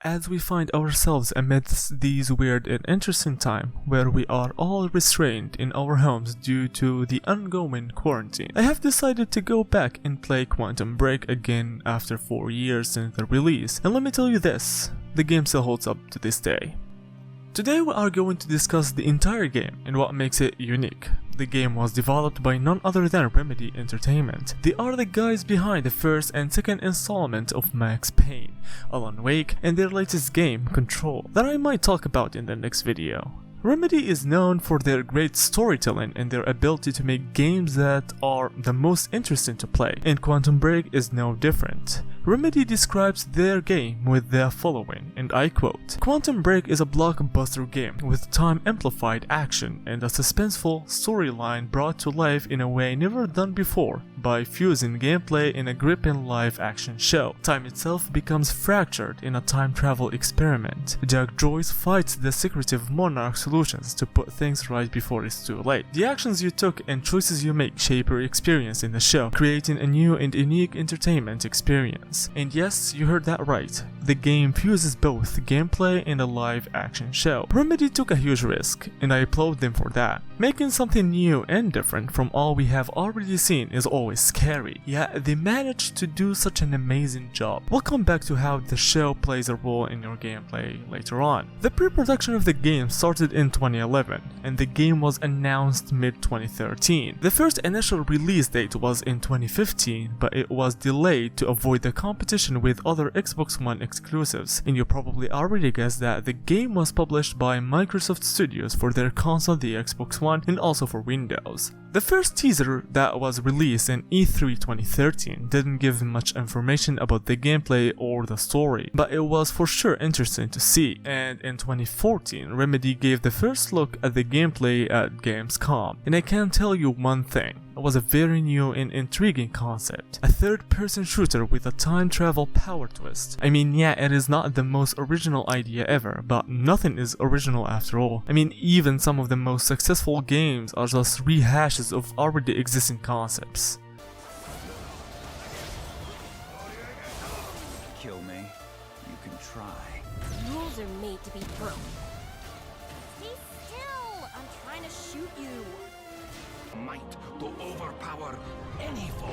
as we find ourselves amidst these weird and interesting time where we are all restrained in our homes due to the ongoing quarantine, I have decided to go back and play Quantum Break again after 4 years since the release, and let me tell you this, the game still holds up to this day. Today we are going to discuss the entire game and what makes it unique. The game was developed by none other than Remedy Entertainment. They are the guys behind the first and second installment of Max Payne, Alan Wake, and their latest game, Control, that I might talk about in the next video. Remedy is known for their great storytelling and their ability to make games that are the most interesting to play, and Quantum Break is no different. Remedy describes their game with the following, and I quote, "Quantum Break is a blockbuster game with time-amplified action and a suspenseful storyline brought to life in a way never done before by fusing gameplay in a gripping live-action show. Time itself becomes fractured in a time travel experiment. Jack Joyce fights the secretive monarch solutions to put things right before it's too late. The actions you took and choices you make shape your experience in the show, creating a new and unique entertainment experience." And yes, you heard that right. The game fuses both gameplay and a live action show. Remedy took a huge risk, and I applaud them for that. Making something new and different from all we have already seen is always scary, yet they managed to do such an amazing job. We'll come back to how the show plays a role in your gameplay later on. The pre-production of the game started in 2011, and the game was announced mid-2013. The first initial release date was in 2015, but it was delayed to avoid the competition with other Xbox One exclusives, and you probably already guessed that the game was published by Microsoft Studios for their console, the Xbox One, and also for Windows. The first teaser that was released in E3 2013 didn't give much information about the gameplay or the story, but it was for sure interesting to see, and in 2014 Remedy gave the first look at the gameplay at Gamescom, and I can tell you one thing. It was a very new and intriguing concept. A third-person shooter with a time travel power twist. I mean, yeah, it is not the most original idea ever, but nothing is original after all. I mean, even some of the most successful games are just rehashes of already existing concepts. Kill me, you can try. Rules are made to be broken. Stay still! I'm trying to shoot you. Might to overpower any foe.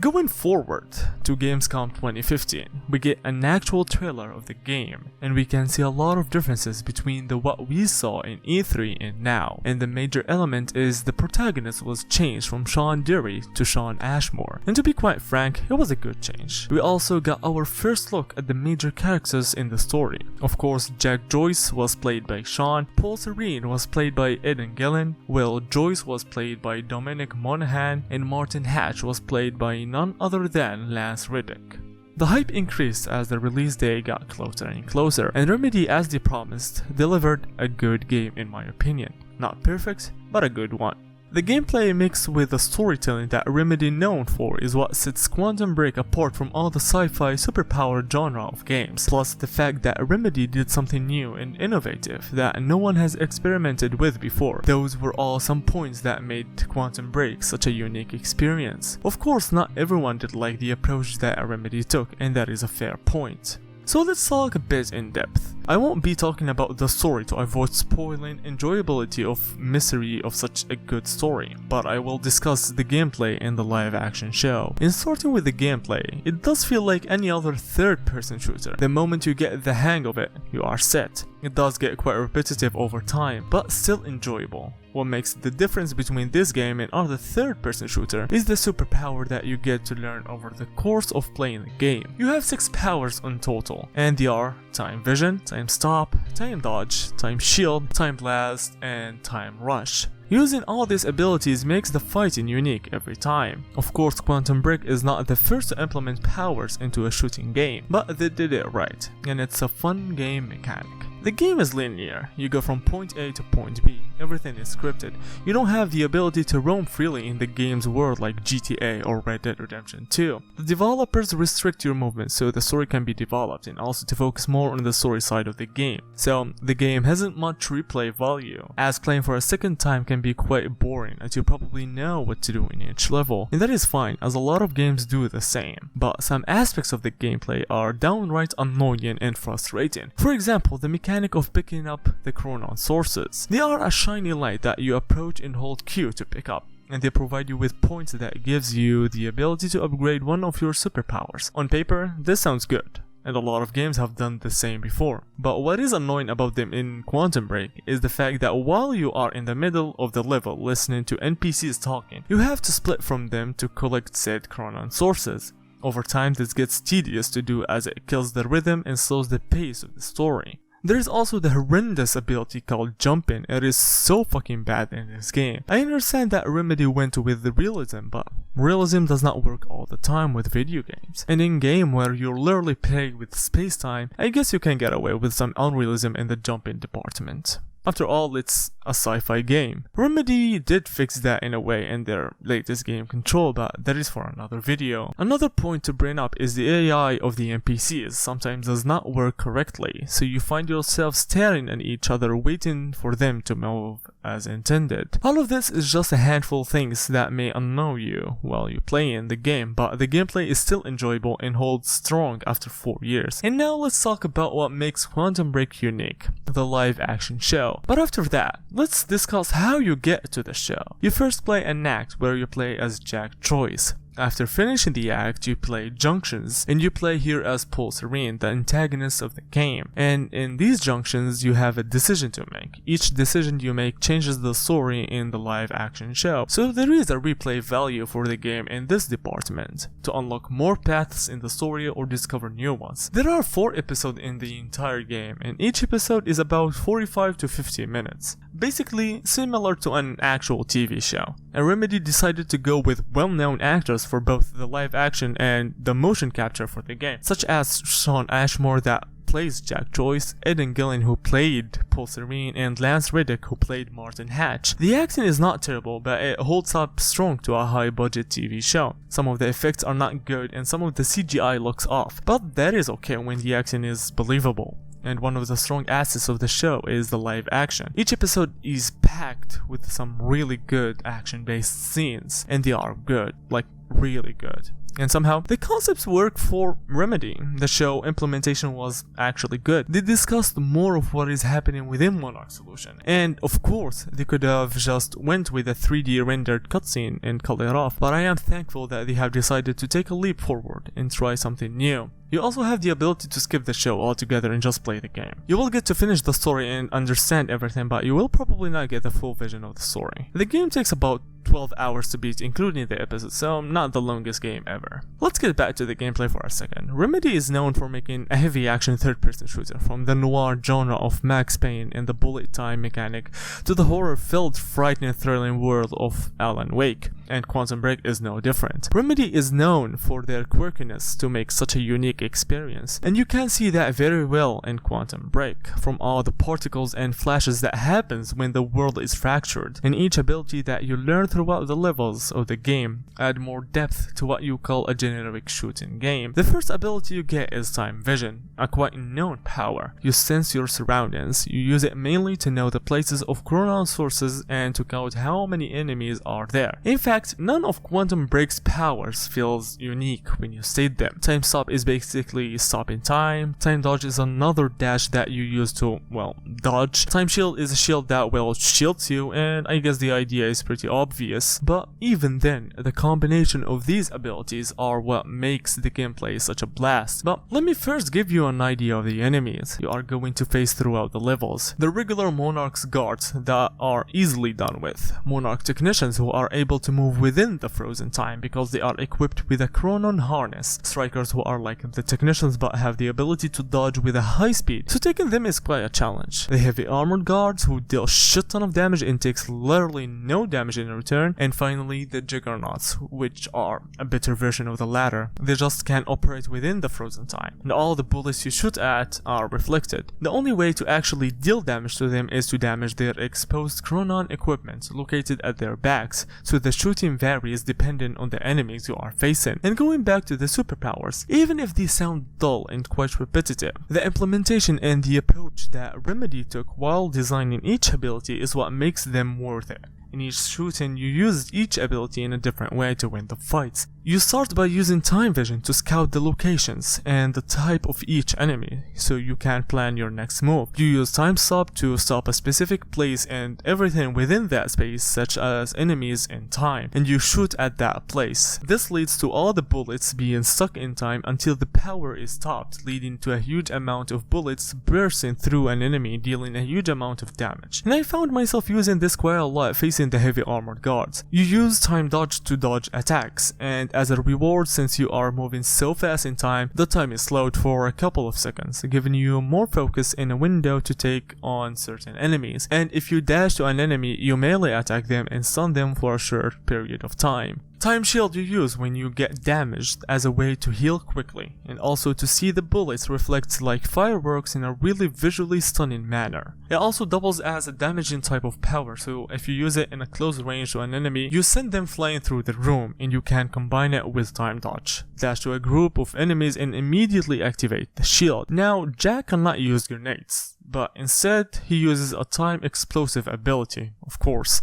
Going forward to Gamescom 2015, we get an actual trailer of the game, and we can see a lot of differences between what we saw in E3 and now. And the major element is the protagonist was changed from Sean Derry to Sean Ashmore, and to be quite frank, it was a good change. We also got our first look at the major characters in the story. Of course, Jack Joyce was played by Sean, Paul Serene was played by Aidan Gillen, Will Joyce was played by Dominic Monaghan, and Martin Hatch was played by none other than Lance Reddick. The hype increased as the release day got closer and closer, and Remedy, as they promised, delivered a good game in my opinion. Not perfect, but a good one. The gameplay mixed with the storytelling that Remedy known for is what sets Quantum Break apart from all the sci-fi superpowered genre of games, plus the fact that Remedy did something new and innovative that no one has experimented with before. Those were all some points that made Quantum Break such a unique experience. Of course, not everyone did like the approach that Remedy took, and that is a fair point. So let's talk a bit in depth. I won't be talking about the story to avoid spoiling enjoyability of misery of such a good story, but I will discuss the gameplay in the live action show. In starting with the gameplay, it does feel like any other third-person shooter. The moment you get the hang of it, you are set. It does get quite repetitive over time, but still enjoyable. What makes the difference between this game and other third-person shooter is the superpower that you get to learn over the course of playing the game. You have 6 powers in total, and they are Time Vision, Time Stop, Time Dodge, Time Shield, Time Blast, and Time Rush. Using all these abilities makes the fighting unique every time. Of course, Quantum Break is not the first to implement powers into a shooting game, but they did it right, and it's a fun game mechanic. The game is linear. You go from point A to point B. Everything is scripted. You don't have the ability to roam freely in the game's world like GTA or Red Dead Redemption 2. The developers restrict your movement so the story can be developed and also to focus more on the story side of the game. So the game hasn't much replay value, as playing for a second time can be quite boring as you probably know what to do in each level. And that is fine as a lot of games do the same. But some aspects of the gameplay are downright annoying and frustrating. For example, the mechanic of picking up the chronon sources. They are a shiny light that you approach and hold Q to pick up, and they provide you with points that gives you the ability to upgrade one of your superpowers. On paper, this sounds good, and a lot of games have done the same before. But what is annoying about them in Quantum Break is the fact that while you are in the middle of the level listening to NPCs talking, you have to split from them to collect said chronon sources. Over time, this gets tedious to do as it kills the rhythm and slows the pace of the story. There is also the horrendous ability called jumping. It is so fucking bad in this game. I understand that Remedy went with the realism, but realism does not work all the time with video games. And in game where you're literally playing with space-time, I guess you can get away with some unrealism in the jumping department. After all, it's a sci-fi game. Remedy did fix that in a way in their latest game Control, but that is for another video. Another point to bring up is the AI of the NPCs sometimes does not work correctly, so you find yourself staring at each other waiting for them to move as intended. All of this is just a handful of things that may annoy you while you play in the game, but the gameplay is still enjoyable and holds strong after 4 years. And now let's talk about what makes Quantum Break unique, the live action show. But after that, let's discuss how you get to the show. You first play an act where you play as Jack Joyce. After finishing the act, you play Junctions, and you play here as Paul Serene, the antagonist of the game. And in these junctions, you have a decision to make. Each decision you make changes the story in the live action show. So there is a replay value for the game in this department, to unlock more paths in the story or discover new ones. There are 4 episodes in the entire game, and each episode is about 45 to 50 minutes. Basically, similar to an actual TV show. And Remedy decided to go with well-known actors for both the live action and the motion capture for the game, such as Sean Ashmore that plays Jack Joyce, Eden Gillen who played Paul Serene, and Lance Reddick who played Martin Hatch. The acting is not terrible, but it holds up strong to a high-budget TV show. Some of the effects are not good and some of the CGI looks off, but that is okay when the acting is believable. And one of the strong assets of the show is the live action. Each episode is packed with some really good action-based scenes, and they are good, like really good. And somehow, the concepts work for Remedy. The show implementation was actually good. They discussed more of what is happening within Monarch Solution. And of course, they could have just went with a 3D rendered cutscene and cut it off, but I am thankful that they have decided to take a leap forward and try something new. You also have the ability to skip the show altogether and just play the game. You will get to finish the story and understand everything, but you will probably not get the full vision of the story. The game takes about 12 hours to beat, including the episodes, so not the longest game ever. Let's get back to the gameplay for a second. Remedy is known for making a heavy action third-person shooter, from the noir genre of Max Payne and the bullet time mechanic to the horror-filled, frightening, thrilling world of Alan Wake, and Quantum Break is no different. Remedy is known for their quirkiness to make such a unique experience, and you can see that very well in Quantum Break, from all the particles and flashes that happens when the world is fractured, and each ability that you learn throughout the levels of the game add more depth to what you call a generic shooting game. The first ability you get is Time Vision, a quite known power. You sense your surroundings. You use it mainly to know the places of chronon sources and to count how many enemies are there. In fact, none of Quantum Break's powers feels unique when you state them. Time Stop is basically stopping time. Time Dodge is another dash that you use to, well, dodge. Time Shield is a shield that, well, shields you, and I guess the idea is pretty obvious. But even then, the combination of these abilities are what makes the gameplay such a blast. But let me first give you an idea of the enemies you are going to face throughout the levels. The regular Monarch's guards that are easily done with. Monarch technicians who are able to move move within the frozen time because they are equipped with a chronon harness. Strikers who are like the technicians but have the ability to dodge with a high speed, so taking them is quite a challenge. The heavy armored guards who deal shit ton of damage and takes literally no damage in return. And finally the juggernauts, which are a better version of the latter. They just can't operate within the frozen time, and all the bullets you shoot at are reflected. The only way to actually deal damage to them is to damage their exposed chronon equipment located at their backs, so the shooting varies depending on the enemies you are facing. And going back to the superpowers, even if these sound dull and quite repetitive, the implementation and the approach that Remedy took while designing each ability is what makes them worth it. In each shooting, you use each ability in a different way to win the fights. You start by using time vision to scout the locations and the type of each enemy, so you can plan your next move. You use time stop to stop a specific place and everything within that space, such as enemies and time, and you shoot at that place. This leads to all the bullets being stuck in time until the power is stopped, leading to a huge amount of bullets bursting through an enemy, dealing a huge amount of damage. And I found myself using this quite a lot facing the heavy armored guards. You use time dodge to dodge attacks, and as a reward, since you are moving so fast in time, the time is slowed for a couple of seconds, giving you more focus in a window to take on certain enemies. And if you dash to an enemy, you melee attack them and stun them for a short period of time. Time shield you use when you get damaged as a way to heal quickly, and also to see the bullets reflect like fireworks in a really visually stunning manner. It also doubles as a damaging type of power, so if you use it in a close range to an enemy, you send them flying through the room, and you can combine it with time dodge. Dash to a group of enemies and immediately activate the shield. Now, Jack cannot use grenades, but instead he uses a time explosive ability, of course.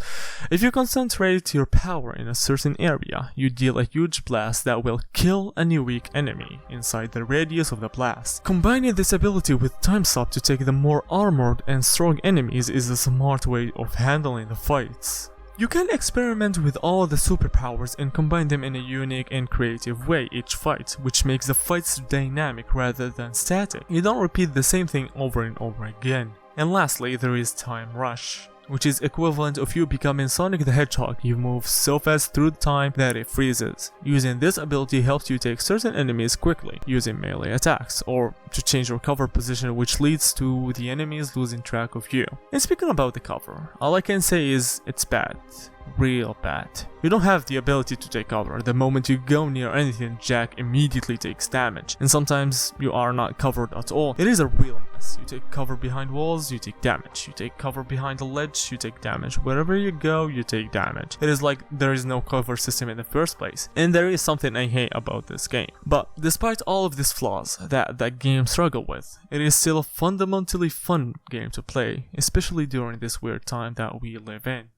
If you concentrate your power in a certain area, you deal a huge blast that will kill any weak enemy inside the radius of the blast. Combining this ability with time stop to take the more armored and strong enemies is a smart way of handling the fights. You can experiment with all the superpowers and combine them in a unique and creative way each fight, which makes the fights dynamic rather than static. You don't repeat the same thing over and over again. And lastly, there is Time Rush, which is equivalent of you becoming Sonic the Hedgehog. You move so fast through time that it freezes. Using this ability helps you take certain enemies quickly, using melee attacks, or to change your cover position, which leads to the enemies losing track of you. And speaking about the cover, all I can say is it's bad. Real bad. You don't have the ability to take cover. The moment you go near anything, Jack immediately takes damage, and sometimes you are not covered at all. It is a real mess. You take cover behind walls, you take damage. You take cover behind a ledge, you take damage. Wherever you go, you take damage. It is like there is no cover system in the first place, and there is something I hate about this game. But despite all of these flaws that game struggled with, it is still a fundamentally fun game to play, especially during this weird time that we live in.